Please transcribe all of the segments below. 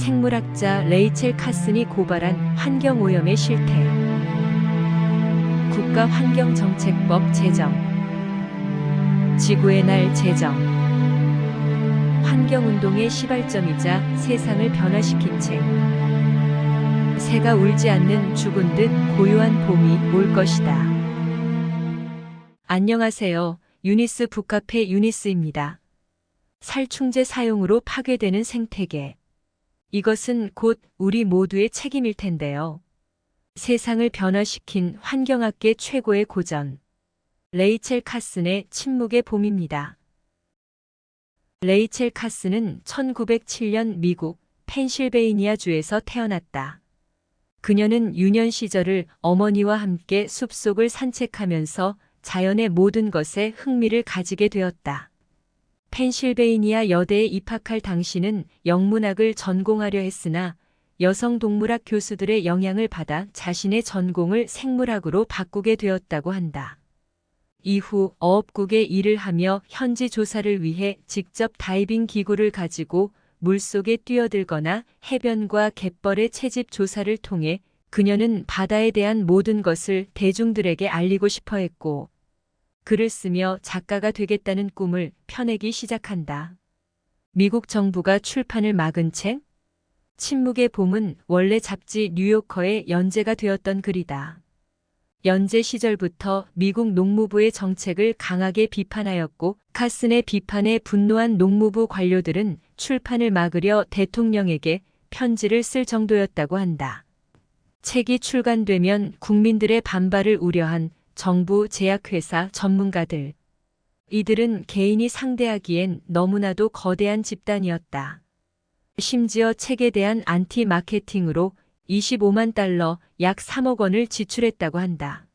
생물학자 레이첼 카슨이 고발한 환경오염의 실태. 국가환경정책법 제정. 지구의 날 제정. 환경운동의 시발점이자 세상을 변화시킨 책. 새가 울지 않는 죽은 듯 고요한 봄이 올 것이다. 안녕하세요. 유니스 북카페 유니스입니다. 살충제 사용으로 파괴되는 생태계. 이것은 곧 우리 모두의 책임일 텐데요. 세상을 변화시킨 환경학계 최고의 고전. 레이첼 카슨의 침묵의 봄입니다. 레이첼 카슨은 1907년 미국 펜실베이니아주에서 태어났다. 그녀는 유년 시절을 어머니와 함께 숲속을 산책하면서 자연의 모든 것에 흥미를 가지게 되었다. 펜실베이니아 여대에 입학할 당시는 영문학을 전공하려 했으나 여성 동물학 교수들의 영향을 받아 자신의 전공을 생물학으로 바꾸게 되었다고 한다. 이후 어업국에 일을 하며 현지 조사를 위해 직접 다이빙 기구를 가지고 물속에 뛰어들거나 해변과 갯벌의 채집 조사를 통해 그녀는 바다에 대한 모든 것을 대중들에게 알리고 싶어 했고, 글을 쓰며 작가가 되겠다는 꿈을 펴내기 시작한다. 미국 정부가 출판을 막은 책? 침묵의 봄은 원래 잡지 뉴요커에 연재가 되었던 글이다. 연재 시절부터 미국 농무부의 정책을 강하게 비판하였고, 카슨의 비판에 분노한 농무부 관료들은 출판을 막으려 대통령에게 편지를 쓸 정도였다고 한다. 책이 출간되면 국민들의 반발을 우려한 정부 제약회사 전문가들. 이들은 개인이 상대하기엔 너무나도 거대한 집단이었다. 심지어 책에 대한 안티 마케팅으로 25만 달러, 약 3억 원을 지출했다고 한다.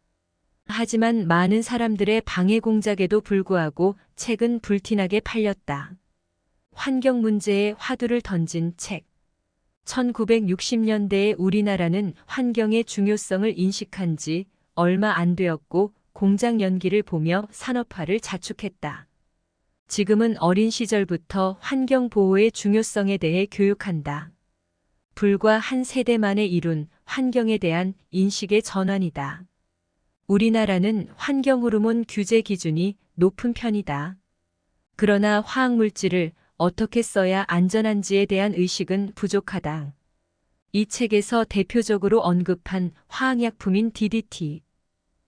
하지만 많은 사람들의 방해 공작에도 불구하고 책은 불티나게 팔렸다. 환경 문제에 화두를 던진 책. 1960년대에 우리나라는 환경의 중요성을 인식한 지 얼마 안 되었고 공장 연기를 보며 산업화를 자축했다. 지금은 어린 시절부터 환경 보호의 중요성에 대해 교육한다. 불과 한 세대 만에 이룬 환경에 대한 인식의 전환이다. 우리나라는 환경 호르몬 규제 기준이 높은 편이다. 그러나 화학물질을 어떻게 써야 안전한지에 대한 의식은 부족하다. 이 책에서 대표적으로 언급한 화학약품인 DDT.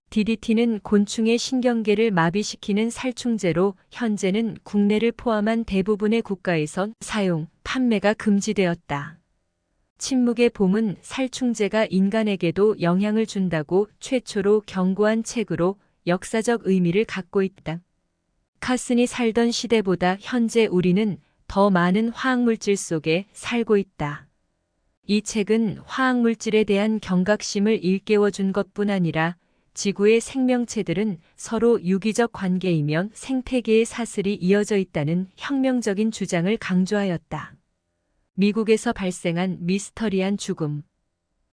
DDT는 곤충의 신경계를 마비시키는 살충제로 현재는 국내를 포함한 대부분의 국가에선 사용, 판매가 금지되었다. 침묵의 봄은 살충제가 인간에게도 영향을 준다고 최초로 경고한 책으로 역사적 의미를 갖고 있다. 카슨이 살던 시대보다 현재 우리는 더 많은 화학물질 속에 살고 있다. 이 책은 화학물질에 대한 경각심을 일깨워준 것뿐 아니라 지구의 생명체들은 서로 유기적 관계이며 생태계의 사슬이 이어져 있다는 혁명적인 주장을 강조하였다. 미국에서 발생한 미스터리한 죽음.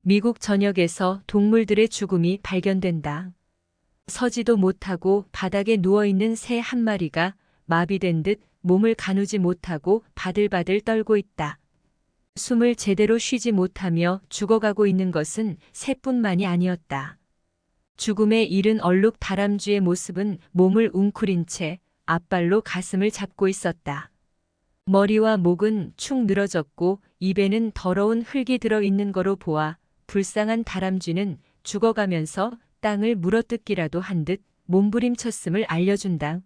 미국 전역에서 동물들의 죽음이 발견된다. 서지도 못하고 바닥에 누워있는 새 한 마리가 마비된 듯 몸을 가누지 못하고 바들바들 떨고 있다. 숨을 제대로 쉬지 못하며 죽어가고 있는 것은 새뿐만이 아니었다. 죽음에 이른 얼룩 다람쥐의 모습은 몸을 웅크린 채 앞발로 가슴을 잡고 있었다. 머리와 목은 축 늘어졌고 입에는 더러운 흙이 들어있는 거로 보아 불쌍한 다람쥐는 죽어가면서 땅을 물어뜯기라도 한 듯 몸부림쳤음을 알려준다.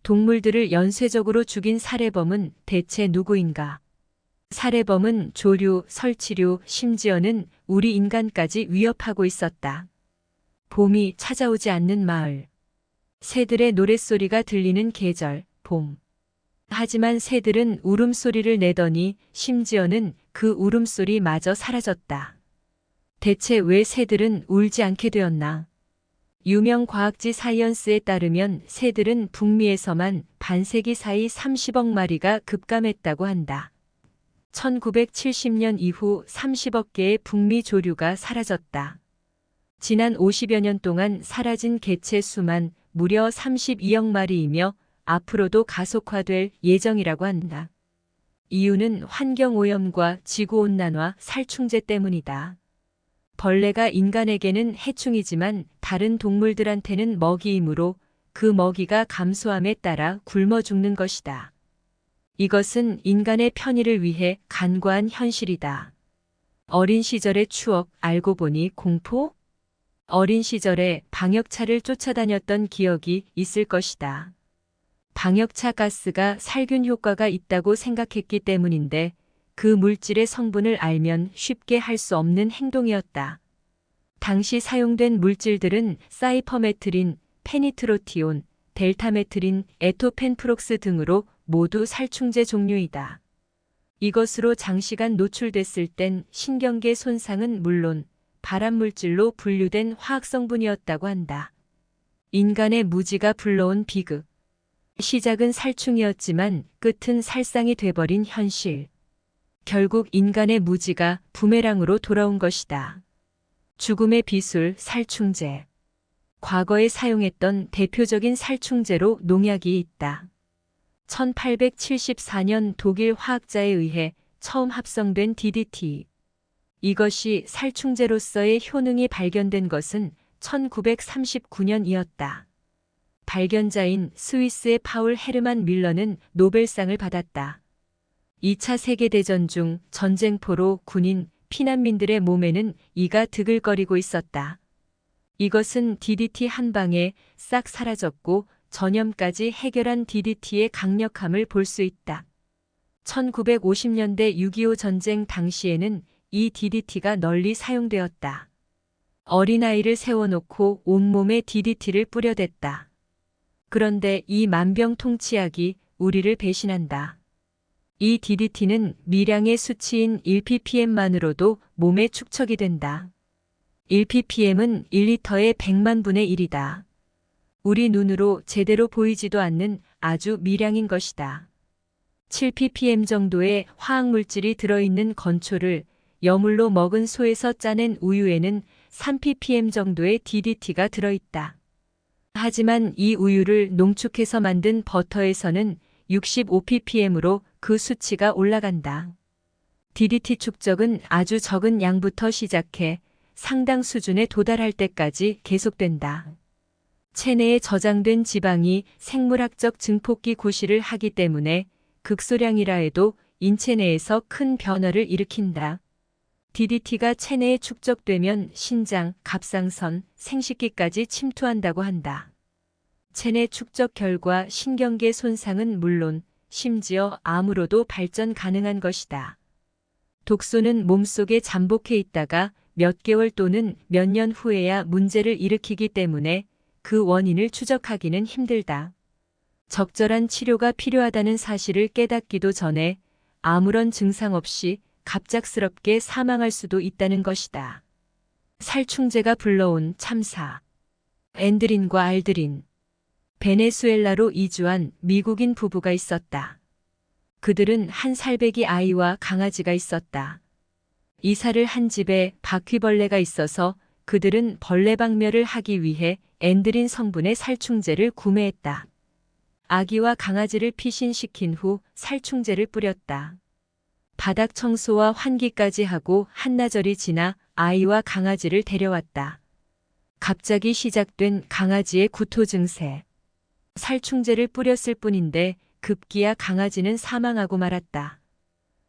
동물들을 연쇄적으로 죽인 살해범은 대체 누구인가? 살해범은 조류, 설치류, 심지어는 우리 인간까지 위협하고 있었다. 봄이 찾아오지 않는 마을. 새들의 노랫소리가 들리는 계절, 봄. 하지만 새들은 울음소리를 내더니 심지어는 그 울음소리마저 사라졌다. 대체 왜 새들은 울지 않게 되었나? 유명 과학지 사이언스에 따르면 새들은 북미에서만 반세기 사이 30억 마리가 급감했다고 한다. 1970년 이후 30억 개의 북미 조류가 사라졌다. 지난 50여 년 동안 사라진 개체 수만 무려 32억 마리이며 앞으로도 가속화될 예정이라고 한다. 이유는 환경오염과 지구온난화, 살충제 때문이다. 벌레가 인간에게는 해충이지만 다른 동물들한테는 먹이이므로 그 먹이가 감소함에 따라 굶어 죽는 것이다. 이것은 인간의 편의를 위해 간과한 현실이다. 어린 시절의 추억 알고 보니 공포? 어린 시절에 방역차를 쫓아다녔던 기억이 있을 것이다. 방역차 가스가 살균 효과가 있다고 생각했기 때문인데 그 물질의 성분을 알면 쉽게 할 수 없는 행동이었다. 당시 사용된 물질들은 사이퍼메트린, 페니트로티온, 델타메트린, 에토펜프록스 등으로 모두 살충제 종류이다. 이것으로 장시간 노출됐을 땐 신경계 손상은 물론 발암물질로 분류된 화학성분이었다고 한다. 인간의 무지가 불러온 비극. 시작은 살충이었지만 끝은 살상이 돼버린 현실. 결국 인간의 무지가 부메랑으로 돌아온 것이다. 죽음의 비술 살충제. 과거에 사용했던 대표적인 살충제로 농약이 있다. 1874년 독일 화학자에 의해 처음 합성된 DDT. 이것이 살충제로서의 효능이 발견된 것은 1939년이었다. 발견자인 스위스의 파울 헤르만 밀러는 노벨상을 받았다. 2차 세계대전 중 전쟁포로 군인, 피난민들의 몸에는 이가 드글거리고 있었다. 이것은 DDT 한 방에 싹 사라졌고 전염까지 해결한 DDT의 강력함을 볼 수 있다. 1950년대 6.25 전쟁 당시에는 이 DDT가 널리 사용되었다. 어린아이를 세워놓고 온몸에 DDT를 뿌려댔다. 그런데 이 만병통치약이 우리를 배신한다. 이 DDT는 미량의 수치인 1ppm만으로도 몸에 축적이 된다. 1ppm은 1리터의 100만 분의 1이다. 우리 눈으로 제대로 보이지도 않는 아주 미량인 것이다. 7ppm 정도의 화학물질이 들어있는 건초를 여물로 먹은 소에서 짜낸 우유에는 3ppm 정도의 DDT가 들어있다. 하지만 이 우유를 농축해서 만든 버터에서는 65ppm으로 그 수치가 올라간다. DDT 축적은 아주 적은 양부터 시작해 상당 수준에 도달할 때까지 계속된다. 체내에 저장된 지방이 생물학적 증폭기 구실을 하기 때문에 극소량이라 해도 인체 내에서 큰 변화를 일으킨다. DDT가 체내에 축적되면 신장, 갑상선, 생식기까지 침투한다고 한다. 체내 축적 결과 신경계 손상은 물론 심지어 암으로도 발전 가능한 것이다. 독소는 몸속에 잠복해 있다가 몇 개월 또는 몇 년 후에야 문제를 일으키기 때문에 그 원인을 추적하기는 힘들다. 적절한 치료가 필요하다는 사실을 깨닫기도 전에 아무런 증상 없이 갑작스럽게 사망할 수도 있다는 것이다. 살충제가 불러온 참사. 앤드린과 알드린. 베네수엘라로 이주한 미국인 부부가 있었다. 그들은 한 살배기 아이와 강아지가 있었다. 이사를 한 집에 바퀴벌레가 있어서 그들은 벌레 박멸을 하기 위해 앤드린 성분의 살충제를 구매했다. 아기와 강아지를 피신시킨 후 살충제를 뿌렸다. 바닥 청소와 환기까지 하고 한나절이 지나 아이와 강아지를 데려왔다. 갑자기 시작된 강아지의 구토 증세. 살충제를 뿌렸을 뿐인데 급기야 강아지는 사망하고 말았다.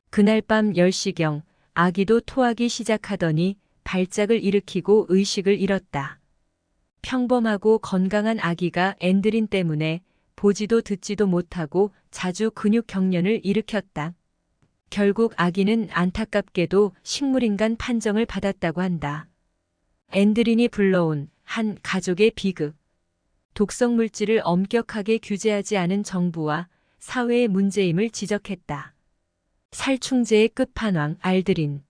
그날 밤 10시경 아기도 토하기 시작하더니 발작을 일으키고 의식을 잃었다. 평범하고 건강한 아기가 앤드린 때문에 보지도 듣지도 못하고 자주 근육 경련을 일으켰다. 결국 아기는 안타깝게도 식물인간 판정을 받았다고 한다. 앤드린이 불러온 한 가족의 비극. 독성 물질을 엄격하게 규제하지 않은 정부와 사회의 문제임을 지적했다. 살충제의 끝판왕 알드린.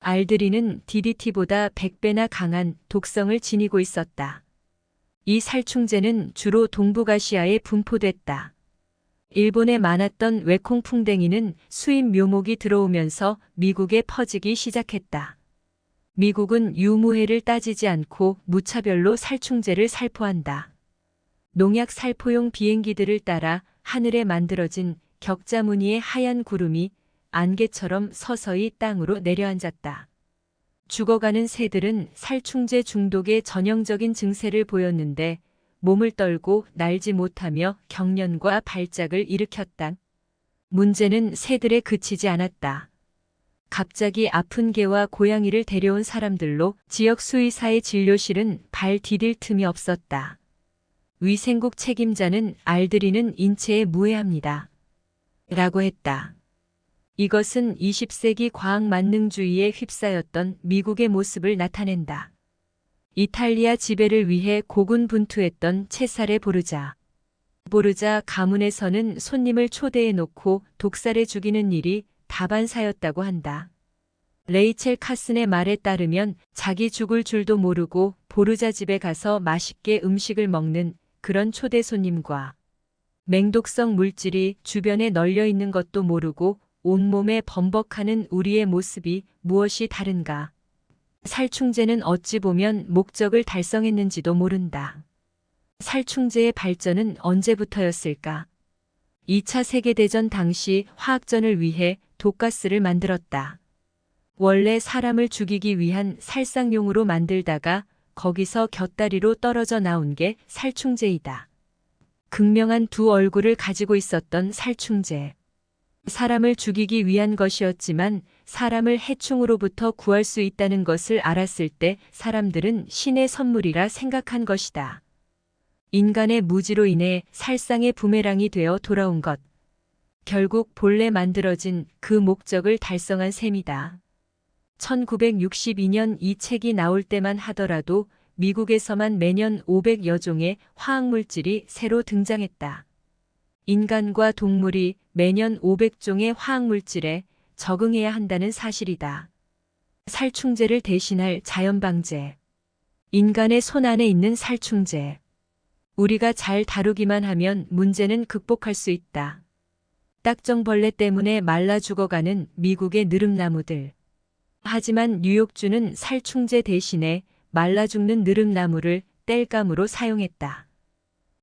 알드린은 DDT보다 100배나 강한 독성을 지니고 있었다. 이 살충제는 주로 동북아시아에 분포됐다. 일본에 많았던 외콩풍뎅이는 수입 묘목이 들어오면서 미국에 퍼지기 시작했다. 미국은 유무해를 따지지 않고 무차별로 살충제를 살포한다. 농약 살포용 비행기들을 따라 하늘에 만들어진 격자 무늬의 하얀 구름이 안개처럼 서서히 땅으로 내려앉았다. 죽어가는 새들은 살충제 중독의 전형적인 증세를 보였는데 몸을 떨고 날지 못하며 경련과 발작을 일으켰다. 문제는 새들에 그치지 않았다. 갑자기 아픈 개와 고양이를 데려온 사람들로 지역 수의사의 진료실은 발 디딜 틈이 없었다. 위생국 책임자는 알들이는 인체에 무해합니다. 라고 했다. 이것은 20세기 과학 만능주의에 휩싸였던 미국의 모습을 나타낸다. 이탈리아 지배를 위해 고군분투했던 체사레 보르자. 보르자 가문에서는 손님을 초대해 놓고 독살해 죽이는 일이 다반사였다고 한다. 레이첼 카슨의 말에 따르면 자기 죽을 줄도 모르고 보르자 집에 가서 맛있게 음식을 먹는 그런 초대 손님과 맹독성 물질이 주변에 널려 있는 것도 모르고 온몸에 범벅하는 우리의 모습이 무엇이 다른가? 살충제는 어찌 보면 목적을 달성했는지도 모른다. 살충제의 발전은 언제부터였을까? 2차 세계대전 당시 화학전을 위해 독가스를 만들었다. 원래 사람을 죽이기 위한 살상용으로 만들다가 거기서 곁다리로 떨어져 나온 게 살충제이다. 극명한 두 얼굴을 가지고 있었던 살충제. 사람을 죽이기 위한 것이었지만 사람을 해충으로부터 구할 수 있다는 것을 알았을 때 사람들은 신의 선물이라 생각한 것이다. 인간의 무지로 인해 살상의 부메랑이 되어 돌아온 것. 결국 본래 만들어진 그 목적을 달성한 셈이다. 1962년 이 책이 나올 때만 하더라도 미국에서만 매년 500여 종의 화학물질이 새로 등장했다. 인간과 동물이 매년 500종의 화학물질에 적응해야 한다는 사실이다. 살충제를 대신할 자연방제. 인간의 손 안에 있는 살충제. 우리가 잘 다루기만 하면 문제는 극복할 수 있다. 딱정벌레 때문에 말라 죽어가는 미국의 느릅나무들. 하지만 뉴욕주는 살충제 대신에 말라 죽는 느릅나무를 땔감으로 사용했다.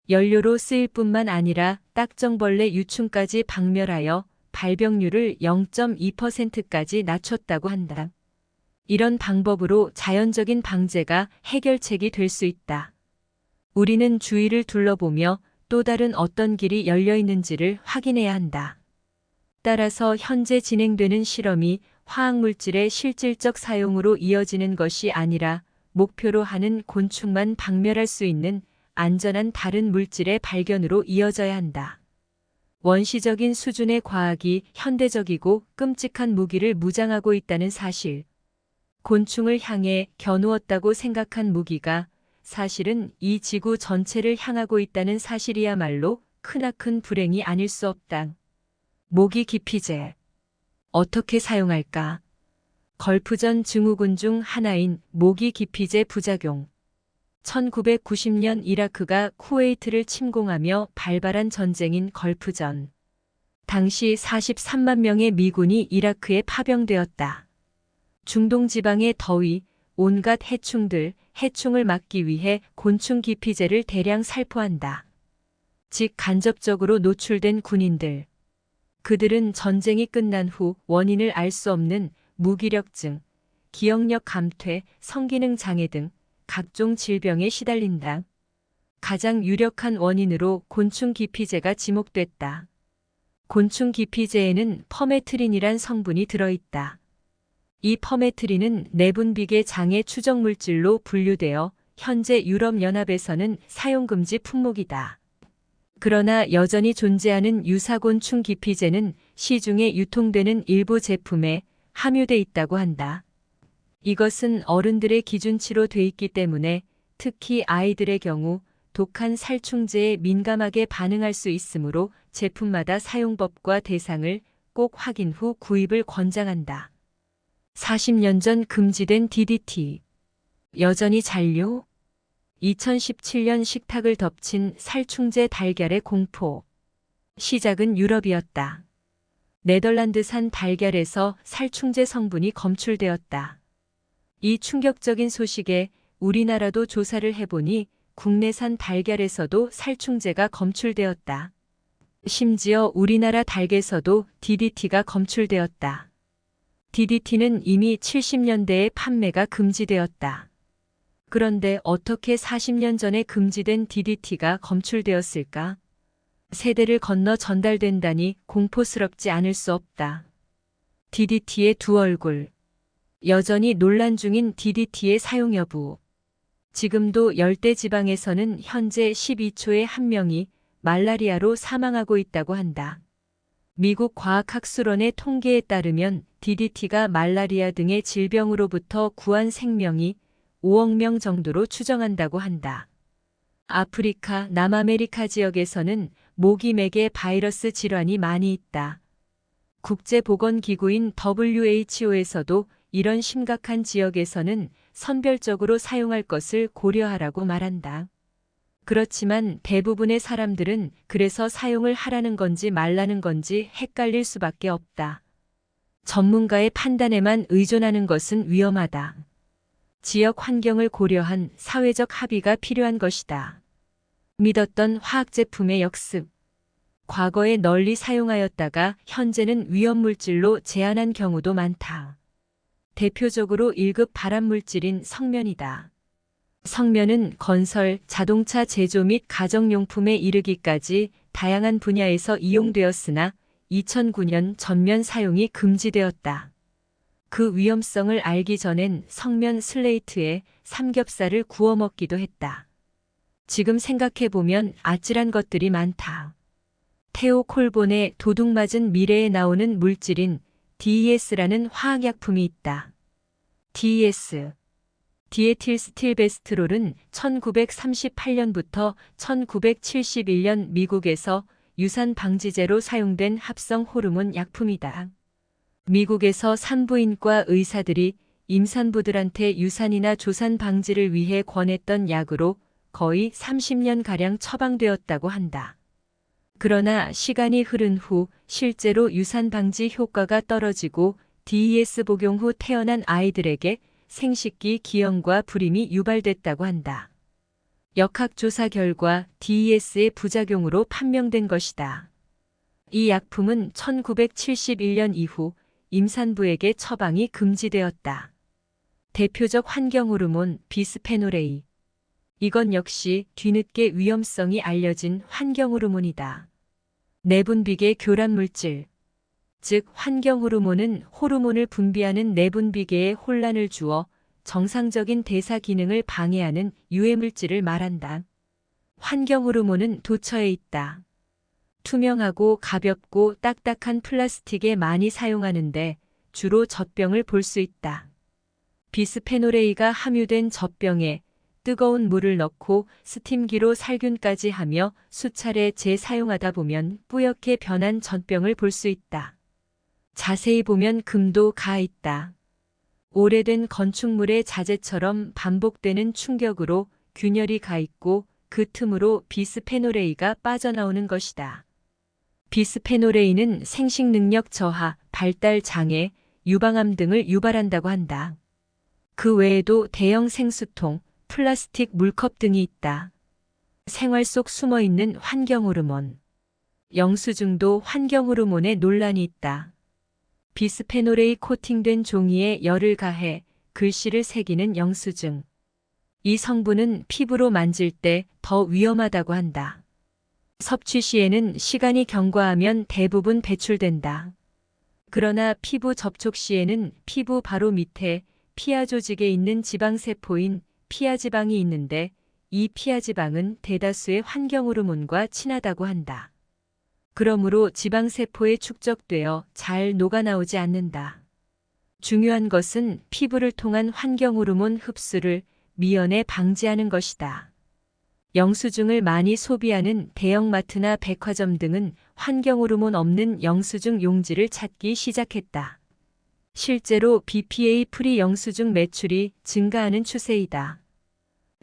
연료로 쓰일 뿐만 아니라 딱정벌레 유충까지 박멸하여 발병률을 0.2%까지 낮췄다고 한다. 이런 방법으로 자연적인 방제가 해결책이 될 수 있다. 우리는 주위를 둘러보며 또 다른 어떤 길이 열려 있는지를 확인해야 한다. 따라서 현재 진행되는 실험이 화학물질의 실질적 사용으로 이어지는 것이 아니라 목표로 하는 곤충만 박멸할 수 있는 안전한 다른 물질의 발견으로 이어져야 한다. 원시적인 수준의 과학이 현대적이고 끔찍한 무기를 무장하고 있다는 사실. 곤충을 향해 겨누었다고 생각한 무기가 사실은 이 지구 전체를 향하고 있다는 사실이야말로 크나큰 불행이 아닐 수 없다. 모기 기피제. 어떻게 사용할까? 걸프전 증후군 중 하나인 모기 기피제 부작용. 1990년 이라크가 쿠웨이트를 침공하며 발발한 전쟁인 걸프전. 당시 43만 명의 미군이 이라크에 파병되었다. 중동 지방의 더위, 온갖 해충을 막기 위해 곤충 기피제를 대량 살포한다. 즉 간접적으로 노출된 군인들. 그들은 전쟁이 끝난 후 원인을 알 수 없는 무기력증, 기억력 감퇴, 성기능 장애 등 각종 질병에 시달린다. 가장 유력한 원인으로 곤충 기피제가 지목됐다. 곤충 기피제에는 퍼메트린이란 성분이 들어있다. 이 퍼메트린은 내분비계 장애 추적 물질로 분류되어 현재 유럽연합에서는 사용금지 품목이다. 그러나 여전히 존재하는 유사곤충 기피제는 시중에 유통되는 일부 제품에 함유돼 있다고 한다. 이것은 어른들의 기준치로 돼 있기 때문에 특히 아이들의 경우 독한 살충제에 민감하게 반응할 수 있으므로 제품마다 사용법과 대상을 꼭 확인 후 구입을 권장한다. 40년 전 금지된 DDT. 여전히 잔류? 2017년 식탁을 덮친 살충제 달걀의 공포. 시작은 유럽이었다. 네덜란드산 달걀에서 살충제 성분이 검출되었다. 이 충격적인 소식에 우리나라도 조사를 해보니 국내산 달걀에서도 살충제가 검출되었다. 심지어 우리나라 닭에서도 DDT가 검출되었다. DDT는 이미 70년대에 판매가 금지되었다. 그런데 어떻게 40년 전에 금지된 DDT가 검출되었을까? 세대를 건너 전달된다니 공포스럽지 않을 수 없다. DDT의 두 얼굴. 여전히 논란 중인 DDT의 사용 여부. 지금도 열대 지방에서는 현재 12초에 1명이 말라리아로 사망하고 있다고 한다. 미국 과학학술원의 통계에 따르면 DDT가 말라리아 등의 질병으로부터 구한 생명이 5억 명 정도로 추정한다고 한다. 아프리카, 남아메리카 지역에서는 모기맥의 바이러스 질환이 많이 있다. 국제보건기구인 WHO에서도 이런 심각한 지역에서는 선별적으로 사용할 것을 고려하라고 말한다. 그렇지만 대부분의 사람들은 그래서 사용을 하라는 건지 말라는 건지 헷갈릴 수밖에 없다. 전문가의 판단에만 의존하는 것은 위험하다. 지역 환경을 고려한 사회적 합의가 필요한 것이다. 믿었던 화학제품의 역습. 과거에 널리 사용하였다가 현재는 위험물질로 제한한 경우도 많다. 대표적으로 1급 발암물질인 성면이다. 성면은 건설, 자동차 제조 및 가정용품에 이르기까지 다양한 분야에서 이용되었으나 2009년 전면 사용이 금지되었다. 그 위험성을 알기 전엔 성면 슬레이트에 삼겹살을 구워 먹기도 했다. 지금 생각해보면 아찔한 것들이 많다. 테오 콜본의 도둑맞은 미래에 나오는 물질인 DES라는 화학약품이 있다. DES, 디에틸스틸베스트롤은 1938년부터 1971년 미국에서 유산 방지제로 사용된 합성 호르몬 약품이다. 미국에서 산부인과 의사들이 임산부들한테 유산이나 조산 방지를 위해 권했던 약으로 거의 30년가량 처방되었다고 한다. 그러나 시간이 흐른 후 실제로 유산 방지 효과가 떨어지고 DES 복용 후 태어난 아이들에게 생식기 기형과 불임이 유발됐다고 한다. 역학조사 결과 DES의 부작용으로 판명된 것이다. 이 약품은 1971년 이후 임산부에게 처방이 금지되었다. 대표적 환경호르몬 비스페놀 A. 이건 역시 뒤늦게 위험성이 알려진 환경호르몬이다. 내분비계 교란물질. 즉 환경호르몬은 호르몬을 분비하는 내분비계에 혼란을 주어 정상적인 대사 기능을 방해하는 유해물질을 말한다. 환경호르몬은 도처에 있다. 투명하고 가볍고 딱딱한 플라스틱에 많이 사용하는데 주로 젖병을 볼 수 있다. 비스페놀 A가 함유된 젖병에 뜨거운 물을 넣고 스팀기로 살균까지 하며 수차례 재사용하다 보면 뿌옇게 변한 젖병을 볼 수 있다. 자세히 보면 금도 가 있다. 오래된 건축물의 자재처럼 반복되는 충격으로 균열이 가 있고 그 틈으로 비스페놀 A가 빠져나오는 것이다. 비스페놀 A는 생식 능력 저하, 발달 장애, 유방암 등을 유발한다고 한다. 그 외에도 대형 생수통, 플라스틱 물컵 등이 있다. 생활 속 숨어있는 환경호르몬. 영수증도 환경호르몬에 논란이 있다. 비스페놀 A 코팅된 종이에 열을 가해 글씨를 새기는 영수증. 이 성분은 피부로 만질 때 더 위험하다고 한다. 섭취 시에는 시간이 경과하면 대부분 배출된다. 그러나 피부 접촉 시에는 피부 바로 밑에 피하 조직에 있는 지방세포인 피하지방이 있는데 이 피하지방은 대다수의 환경호르몬과 친하다고 한다. 그러므로 지방세포에 축적되어 잘 녹아나오지 않는다. 중요한 것은 피부를 통한 환경호르몬 흡수를 미연에 방지하는 것이다. 영수증을 많이 소비하는 대형마트나 백화점 등은 환경호르몬 없는 영수증 용지를 찾기 시작했다. 실제로 BPA 프리 영수증 매출이 증가하는 추세이다.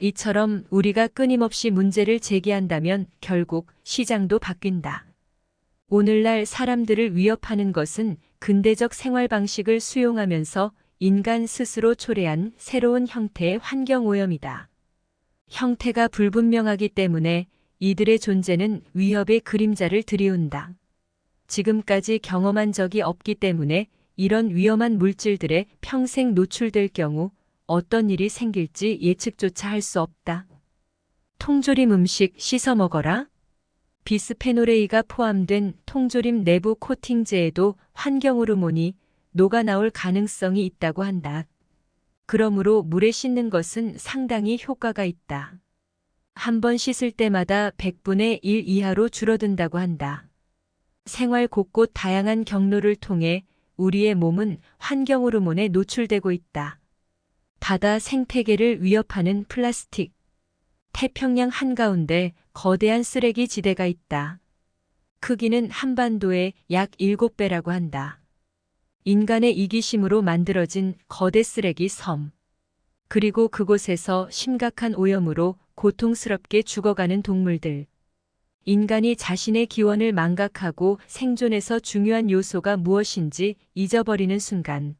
이처럼 우리가 끊임없이 문제를 제기한다면 결국 시장도 바뀐다. 오늘날 사람들을 위협하는 것은 근대적 생활 방식을 수용하면서 인간 스스로 초래한 새로운 형태의 환경오염이다. 형태가 불분명하기 때문에 이들의 존재는 위협의 그림자를 드리운다. 지금까지 경험한 적이 없기 때문에 이런 위험한 물질들에 평생 노출될 경우 어떤 일이 생길지 예측조차 할 수 없다. 통조림 음식 씻어 먹어라. 비스페놀 A가 포함된 통조림 내부 코팅제에도 환경 호르몬이 녹아나올 가능성이 있다고 한다. 그러므로 물에 씻는 것은 상당히 효과가 있다. 한 번 씻을 때마다 100분의 1 이하로 줄어든다고 한다. 생활 곳곳 다양한 경로를 통해 우리의 몸은 환경 호르몬에 노출되고 있다. 바다 생태계를 위협하는 플라스틱. 태평양 한가운데 거대한 쓰레기 지대가 있다. 크기는 한반도의 약 7배라고 한다. 인간의 이기심으로 만들어진 거대 쓰레기 섬. 그리고 그곳에서 심각한 오염으로 고통스럽게 죽어가는 동물들. 인간이 자신의 기원을 망각하고 생존에서 중요한 요소가 무엇인지 잊어버리는 순간,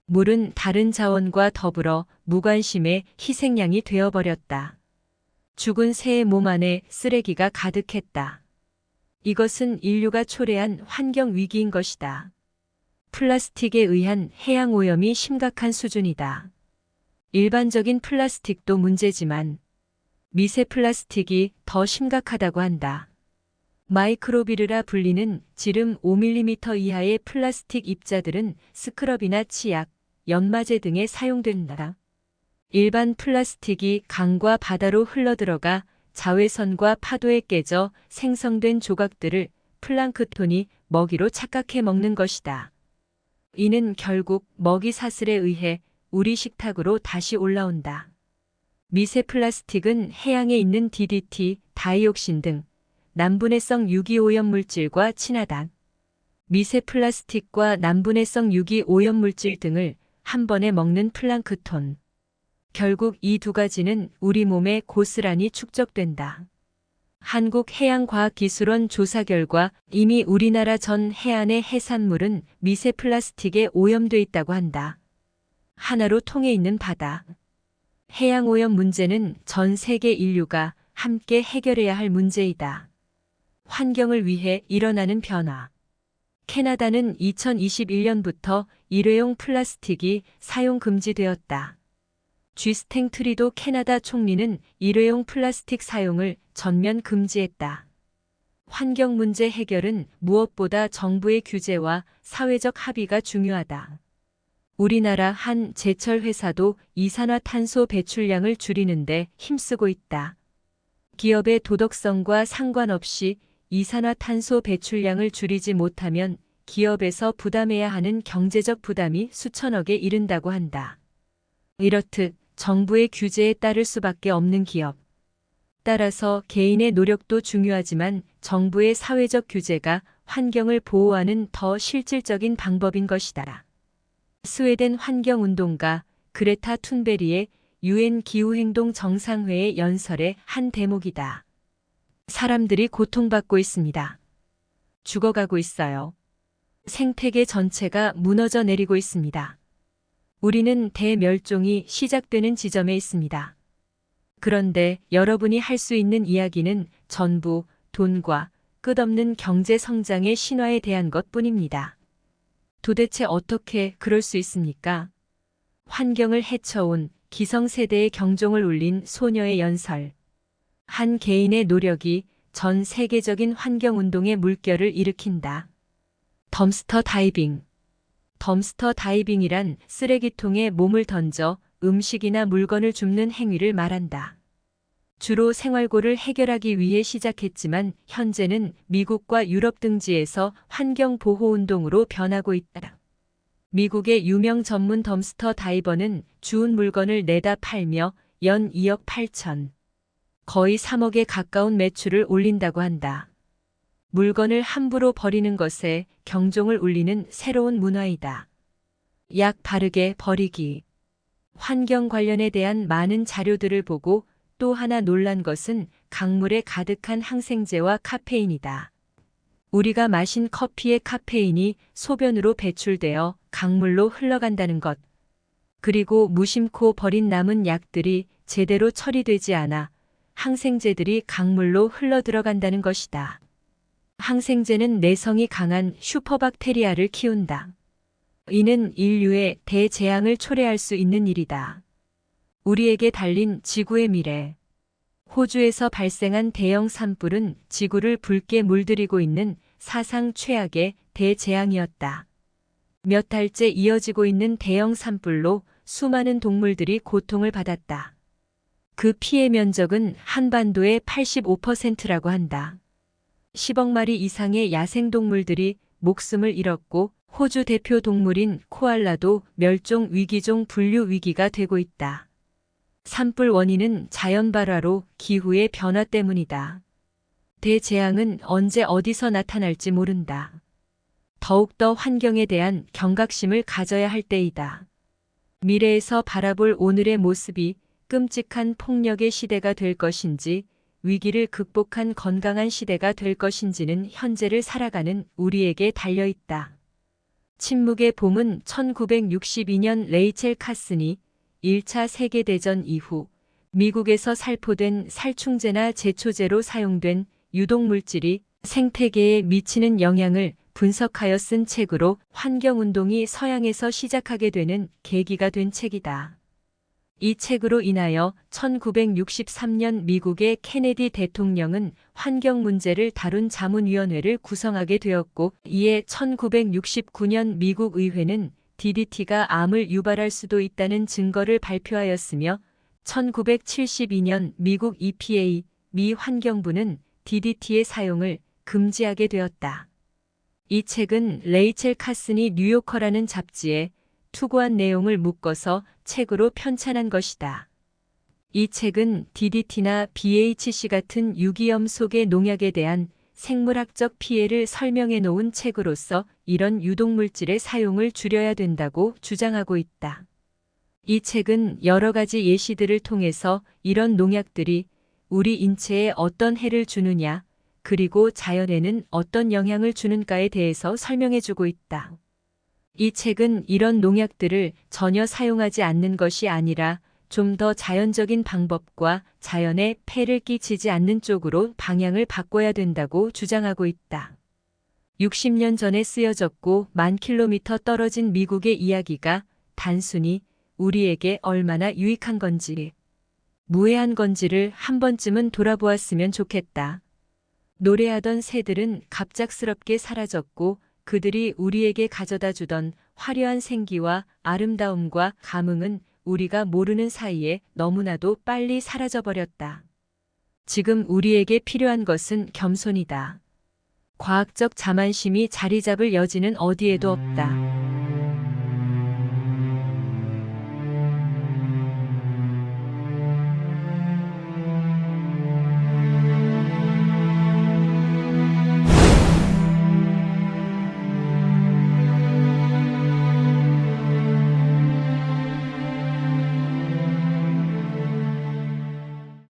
물은 다른 자원과 더불어 무관심의 희생양이 되어버렸다. 죽은 새의 몸 안에 쓰레기가 가득했다. 이것은 인류가 초래한 환경 위기인 것이다. 플라스틱에 의한 해양 오염이 심각한 수준이다. 일반적인 플라스틱도 문제지만 미세 플라스틱이 더 심각하다고 한다. 마이크로비르라 불리는 지름 5mm 이하의 플라스틱 입자들은 스크럽이나 치약, 연마제 등에 사용된다. 일반 플라스틱이 강과 바다로 흘러들어가 자외선과 파도에 깨져 생성된 조각들을 플랑크톤이 먹이로 착각해 먹는 것이다. 이는 결국 먹이 사슬에 의해 우리 식탁으로 다시 올라온다. 미세 플라스틱은 해양에 있는 DDT, 다이옥신 등 난분해성 유기오염 물질과 친하다. 미세 플라스틱과 난분해성 유기오염 물질 등을 한 번에 먹는 플랑크톤. 결국 이 두 가지는 우리 몸에 고스란히 축적된다. 한국해양과학기술원 조사 결과 이미 우리나라 전 해안의 해산물은 미세 플라스틱에 오염돼 있다고 한다. 하나로 통해 있는 바다. 해양 오염 문제는 전 세계 인류가 함께 해결해야 할 문제이다. 환경을 위해 일어나는 변화. 캐나다는 2021년부터 일회용 플라스틱이 사용 금지되었다. 쥐스탱 트리도 캐나다 총리는 일회용 플라스틱 사용을 전면 금지했다. 환경 문제 해결은 무엇보다 정부의 규제와 사회적 합의가 중요하다. 우리나라 한 제철 회사도 이산화탄소 배출량을 줄이는데 힘쓰고 있다. 기업의 도덕성과 상관없이 이산화탄소 배출량을 줄이지 못하면 기업에서 부담해야 하는 경제적 부담이 수천억에 이른다고 한다. 이렇듯 정부의 규제에 따를 수밖에 없는 기업. 따라서 개인의 노력도 중요하지만 정부의 사회적 규제가 환경을 보호하는 더 실질적인 방법인 것이다. 스웨덴 환경운동가 그레타 툰베리의 UN 기후행동 정상회의 연설의 한 대목이다. 사람들이 고통받고 있습니다. 죽어가고 있어요. 생태계 전체가 무너져 내리고 있습니다. 우리는 대멸종이 시작되는 지점에 있습니다. 그런데 여러분이 할 수 있는 이야기는 전부 돈과 끝없는 경제 성장의 신화에 대한 것뿐입니다. 도대체 어떻게 그럴 수 있습니까? 환경을 해쳐온 기성세대의 경종을 울린 소녀의 연설. 한 개인의 노력이 전 세계적인 환경운동의 물결을 일으킨다. 덤스터 다이빙. 덤스터 다이빙이란 쓰레기통에 몸을 던져 음식이나 물건을 줍는 행위를 말한다. 주로 생활고를 해결하기 위해 시작했지만 현재는 미국과 유럽 등지에서 환경보호운동으로 변하고 있다. 미국의 유명 전문 덤스터 다이버는 주운 물건을 내다 팔며 연 2억 8천, 거의 3억에 가까운 매출을 올린다고 한다. 물건을 함부로 버리는 것에 경종을 울리는 새로운 문화이다. 약 바르게 버리기. 환경 관련에 대한 많은 자료들을 보고 또 하나 놀란 것은 강물에 가득한 항생제와 카페인이다. 우리가 마신 커피의 카페인이 소변으로 배출되어 강물로 흘러간다는 것. 그리고 무심코 버린 남은 약들이 제대로 처리되지 않아 항생제들이 강물로 흘러들어간다는 것이다. 항생제는 내성이 강한 슈퍼박테리아를 키운다. 이는 인류의 대재앙을 초래할 수 있는 일이다. 우리에게 달린 지구의 미래. 호주에서 발생한 대형 산불은 지구를 붉게 물들이고 있는 사상 최악의 대재앙이었다. 몇 달째 이어지고 있는 대형 산불로 수많은 동물들이 고통을 받았다. 그 피해 면적은 한반도의 85%라고 한다. 10억 마리 이상의 야생동물들이 목숨을 잃었고 호주 대표 동물인 코알라도 멸종 위기종 분류 위기가 되고 있다. 산불 원인은 자연 발화로 기후의 변화 때문이다. 대재앙은 언제 어디서 나타날지 모른다. 더욱더 환경에 대한 경각심을 가져야 할 때이다. 미래에서 바라볼 오늘의 모습이 끔찍한 폭력의 시대가 될 것인지 위기를 극복한 건강한 시대가 될 것인지는 현재를 살아가는 우리에게 달려 있다. 침묵의 봄은 1962년 레이첼 카슨이 1차 세계대전 이후 미국에서 살포된 살충제나 제초제로 사용된 유독물질이 생태계에 미치는 영향을 분석하여 쓴 책으로 환경운동이 서양에서 시작하게 되는 계기가 된 책이다. 이 책으로 인하여 1963년 미국의 케네디 대통령은 환경 문제를 다룬 자문위원회를 구성하게 되었고, 이에 1969년 미국 의회는 DDT가 암을 유발할 수도 있다는 증거를 발표하였으며 1972년 미국 EPA, 미 환경부는 DDT의 사용을 금지하게 되었다. 이 책은 레이첼 카슨이 뉴요커라는 잡지에 투고한 내용을 묶어서 책으로 편찬한 것이다. 이 책은 DDT나 BHC 같은 유기염 속의 농약에 대한 생물학적 피해를 설명해 놓은 책으로서 이런 유독물질의 사용을 줄여야 된다고 주장하고 있다. 이 책은 여러 가지 예시들을 통해서 이런 농약들이 우리 인체에 어떤 해를 주느냐, 그리고 자연에는 어떤 영향을 주는가에 대해서 설명해주고 있다. 이 책은 이런 농약들을 전혀 사용하지 않는 것이 아니라 좀 더 자연적인 방법과 자연에 폐를 끼치지 않는 쪽으로 방향을 바꿔야 된다고 주장하고 있다. 60년 전에 쓰여졌고 10,000km 떨어진 미국의 이야기가 단순히 우리에게 얼마나 유익한 건지, 무해한 건지를 한 번쯤은 돌아보았으면 좋겠다. 노래하던 새들은 갑작스럽게 사라졌고 그들이 우리에게 가져다 주던 화려한 생기와 아름다움과 감흥은 우리가 모르는 사이에 너무나도 빨리 사라져버렸다. 지금 우리에게 필요한 것은 겸손이다. 과학적 자만심이 자리 잡을 여지는 어디에도 없다.